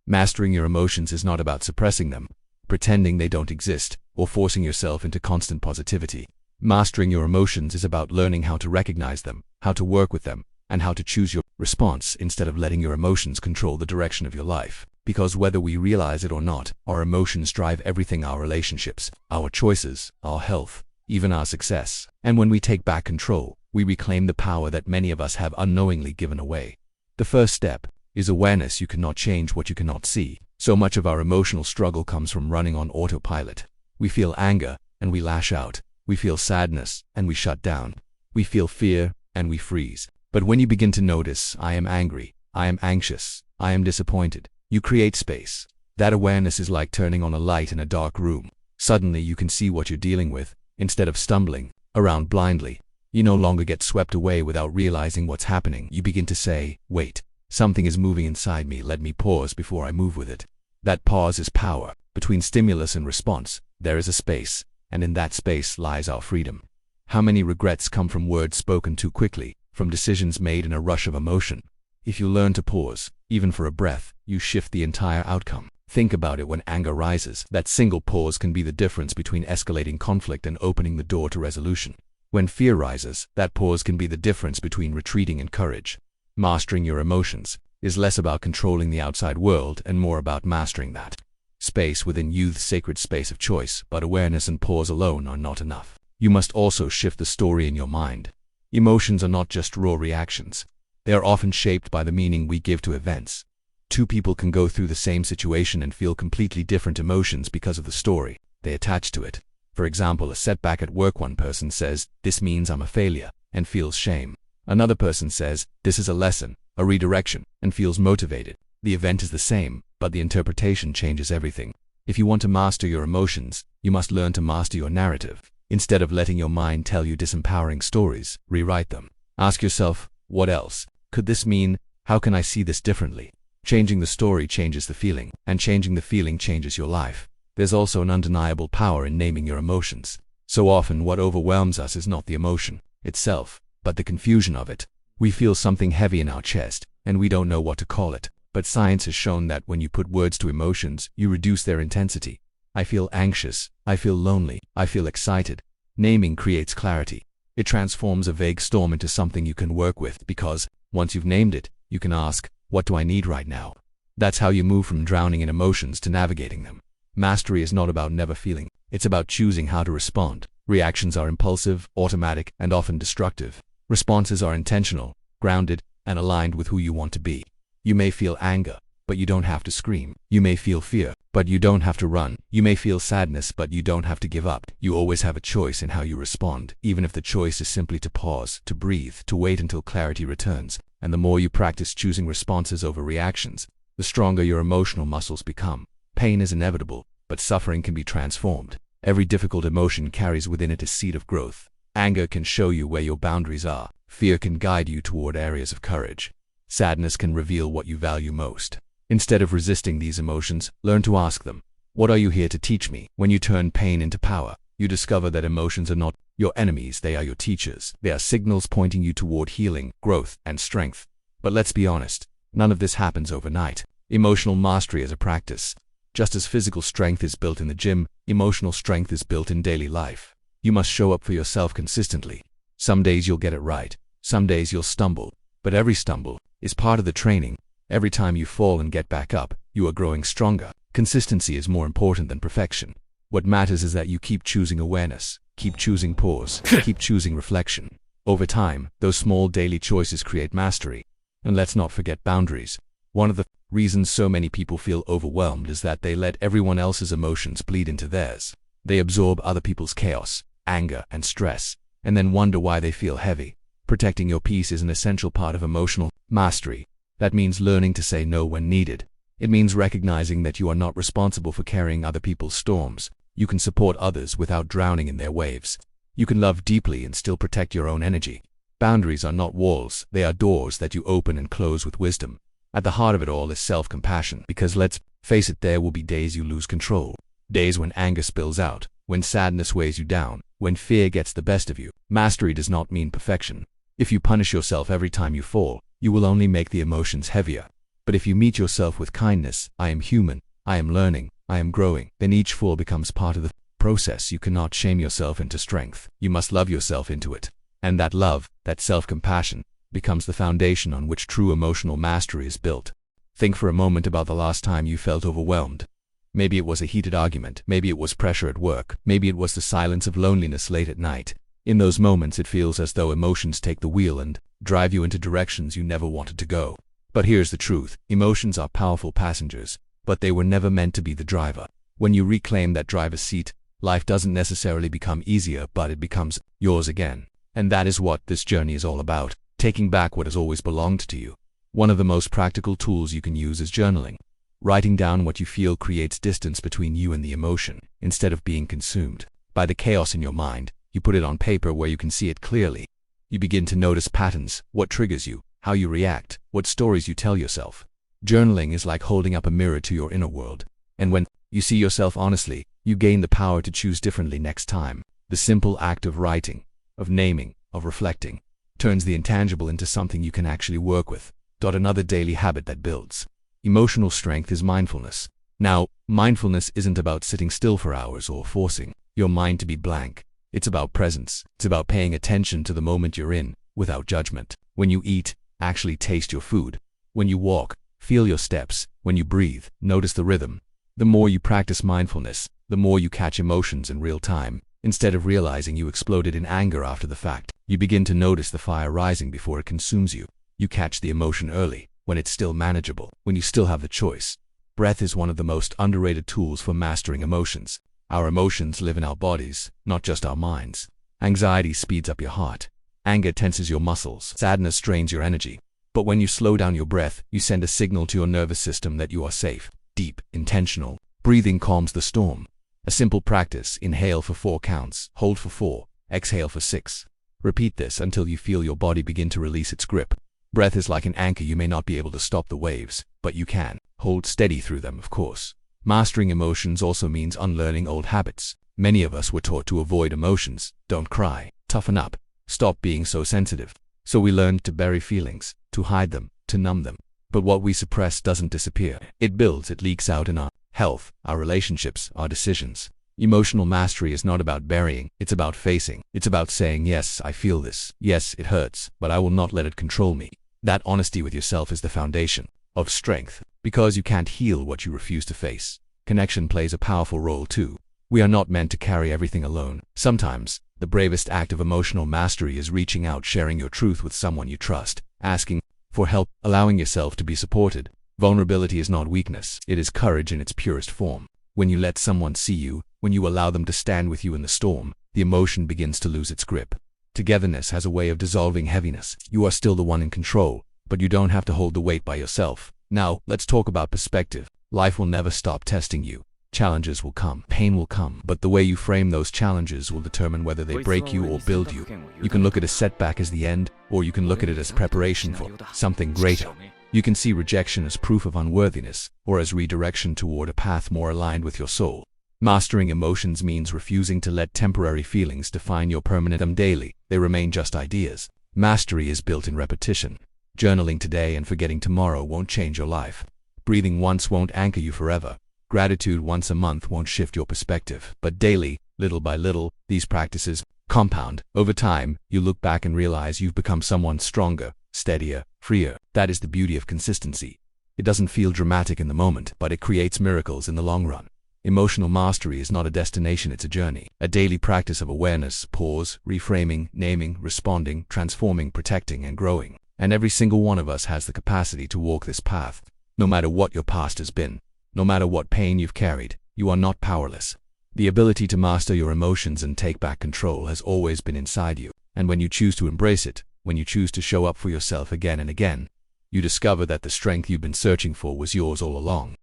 Mastering your emotions is not about suppressing them, pretending they don't exist, or forcing yourself into constant positivity. Mastering your emotions is about learning how to recognize them, how to work with them, and how to choose your response instead of letting your emotions control the direction of your life. Because whether we realize it or not, our emotions drive everything: our relationships, our choices, our health, even our success. And when we take back control, we reclaim the power that many of us have unknowingly given away. The first step is awareness. You cannot change what you cannot see. So much of our emotional struggle comes from running on autopilot. We feel anger, and we lash out. We feel sadness, and we shut down. We feel fear, and we freeze. But when you begin to notice, I am angry, I am anxious, I am disappointed, you create space. That awareness is like turning on a light in a dark room. Suddenly you can see what you're dealing with, instead of stumbling around blindly. You no longer get swept away without realizing what's happening. You begin to say, wait, something is moving inside me, let me pause before I move with it. That pause is power. Between stimulus and response, there is a space, and in that space lies our freedom. How many regrets come from words spoken too quickly, from decisions made in a rush of emotion? If you learn to pause, even for a breath, you shift the entire outcome. Think about it: when anger rises, that single pause can be the difference between escalating conflict and opening the door to resolution. When fear rises, that pause can be the difference between retreating and courage. Mastering your emotions is less about controlling the outside world and more about mastering that space within youth's sacred space of choice. But awareness and pause alone are not enough. You must also shift the story in your mind. Emotions are not just raw reactions. They are often shaped by the meaning we give to events. Two people can go through the same situation and feel completely different emotions because of the story they attach to it. For example, a setback at work: one person says, "This means I'm a failure," and feels shame. Another person says, "This is a lesson, a redirection," and feels motivated. The event is the same, but the interpretation changes everything. If you want to master your emotions, you must learn to master your narrative. Instead of letting your mind tell you disempowering stories, rewrite them. Ask yourself, what else could this mean? How can I see this differently? Changing the story changes the feeling, and changing the feeling changes your life. There's also an undeniable power in naming your emotions. So often what overwhelms us is not the emotion itself, but the confusion of it. We feel something heavy in our chest, and we don't know what to call it. But science has shown that when you put words to emotions, you reduce their intensity. I feel anxious, I feel lonely, I feel excited. Naming creates clarity. It transforms a vague storm into something you can work with, because once you've named it, you can ask, what do I need right now? That's how you move from drowning in emotions to navigating them. Mastery is not about never feeling. It's about choosing how to respond. Reactions are impulsive, automatic, and often destructive. Responses are intentional, grounded, and aligned with who you want to be. You may feel anger, but you don't have to scream. You may feel fear, but you don't have to run. You may feel sadness, but you don't have to give up. You always have a choice in how you respond, even if the choice is simply to pause, to breathe, to wait until clarity returns. And the more you practice choosing responses over reactions, the stronger your emotional muscles become. Pain is inevitable, but suffering can be transformed. Every difficult emotion carries within it a seed of growth. Anger can show you where your boundaries are. Fear can guide you toward areas of courage. Sadness can reveal what you value most. Instead of resisting these emotions, learn to ask them, what are you here to teach me? When you turn pain into power, you discover that emotions are not your enemies, they are your teachers. They are signals pointing you toward healing, growth, and strength. But let's be honest, none of this happens overnight. Emotional mastery is a practice. Just as physical strength is built in the gym, emotional strength is built in daily life. You must show up for yourself consistently. Some days you'll get it right, some days you'll stumble, but every stumble is part of the training. Every time you fall and get back up, you are growing stronger. Consistency is more important than perfection. What matters is that you keep choosing awareness, keep choosing pause, keep choosing reflection. Over time, those small daily choices create mastery. And let's not forget boundaries. One of the reasons so many people feel overwhelmed is that they let everyone else's emotions bleed into theirs. They absorb other people's chaos, anger, and stress, and then wonder why they feel heavy. Protecting your peace is an essential part of emotional mastery. That means learning to say no when needed. It means recognizing that you are not responsible for carrying other people's storms. You can support others without drowning in their waves. You can love deeply and still protect your own energy. Boundaries are not walls, they are doors that you open and close with wisdom. At the heart of it all is self-compassion, because let's face it, there will be days you lose control. Days when anger spills out, when sadness weighs you down, when fear gets the best of you. Mastery does not mean perfection. If you punish yourself every time you fall, you will only make the emotions heavier. But if you meet yourself with kindness, I am human, I am learning, I am growing, then each fall becomes part of the process. You cannot shame yourself into strength. You must love yourself into it. And that love, that self-compassion, becomes the foundation on which true emotional mastery is built. Think for a moment about the last time you felt overwhelmed. Maybe it was a heated argument, maybe it was pressure at work, maybe it was the silence of loneliness late at night. In those moments it feels as though emotions take the wheel and drive you into directions you never wanted to go. But here's the truth, emotions are powerful passengers, but they were never meant to be the driver. When you reclaim that driver's seat, life doesn't necessarily become easier, but it becomes yours again. And that is what this journey is all about, taking back what has always belonged to you. One of the most practical tools you can use is journaling. Writing down what you feel creates distance between you and the emotion. Instead of being consumed by the chaos in your mind, you put it on paper where you can see it clearly. You begin to notice patterns, what triggers you, how you react, what stories you tell yourself. Journaling is like holding up a mirror to your inner world. And when you see yourself honestly, you gain the power to choose differently next time. The simple act of writing, of naming, of reflecting, turns the intangible into something you can actually work with. Another daily habit that builds emotional strength is mindfulness. Now, mindfulness isn't about sitting still for hours or forcing your mind to be blank. It's about presence. It's about paying attention to the moment you're in, without judgment. When you eat, actually taste your food. When you walk, feel your steps. When you breathe, notice the rhythm. The more you practice mindfulness, the more you catch emotions in real time. Instead of realizing you exploded in anger after the fact, you begin to notice the fire rising before it consumes you. You catch the emotion early, when it's still manageable, when you still have the choice. Breath is one of the most underrated tools for mastering emotions. Our emotions live in our bodies, not just our minds. Anxiety speeds up your heart. Anger tenses your muscles. Sadness strains your energy. But when you slow down your breath, you send a signal to your nervous system that you are safe. Deep, intentional breathing calms the storm. A simple practice: inhale for 4 counts, hold for 4, exhale for 6. Repeat this until you feel your body begin to release its grip. Breath is like an anchor. You may not be able to stop the waves, but you can hold steady through them, of course. Mastering emotions also means unlearning old habits. Many of us were taught to avoid emotions. Don't cry, toughen up, stop being so sensitive. So we learned to bury feelings, to hide them, to numb them. But what we suppress doesn't disappear. It builds, it leaks out in our health, our relationships, our decisions. Emotional mastery is not about burying, it's about facing. It's about saying, yes, I feel this. Yes, it hurts, but I will not let it control me. That honesty with yourself is the foundation of strength, because you can't heal what you refuse to face. Connection plays a powerful role too. We are not meant to carry everything alone. Sometimes, the bravest act of emotional mastery is reaching out, sharing your truth with someone you trust, asking for help, allowing yourself to be supported. Vulnerability is not weakness, it is courage in its purest form. When you let someone see you, when you allow them to stand with you in the storm, the emotion begins to lose its grip. Togetherness has a way of dissolving heaviness. You are still the one in control, but you don't have to hold the weight by yourself. Now, let's talk about perspective. Life will never stop testing you. Challenges will come, pain will come, but the way you frame those challenges will determine whether they break you or build you. You can look at a setback as the end, or you can look at it as preparation for something greater. You can see rejection as proof of unworthiness, or as redirection toward a path more aligned with your soul. Mastering emotions means refusing to let temporary feelings define your permanent daily. They remain just ideas. Mastery is built in repetition. Journaling today and forgetting tomorrow won't change your life. Breathing once won't anchor you forever. Gratitude once a month won't shift your perspective. But daily, little by little, these practices compound. Over time, you look back and realize you've become someone stronger, steadier, freer. That is the beauty of consistency. It doesn't feel dramatic in the moment, but it creates miracles in the long run. Emotional mastery is not a destination, it's a journey. A daily practice of awareness, pause, reframing, naming, responding, transforming, protecting, and growing. And every single one of us has the capacity to walk this path. No matter what your past has been, no matter what pain you've carried, you are not powerless. The ability to master your emotions and take back control has always been inside you. And when you choose to embrace it, when you choose to show up for yourself again and again, you discover that the strength you've been searching for was yours all along.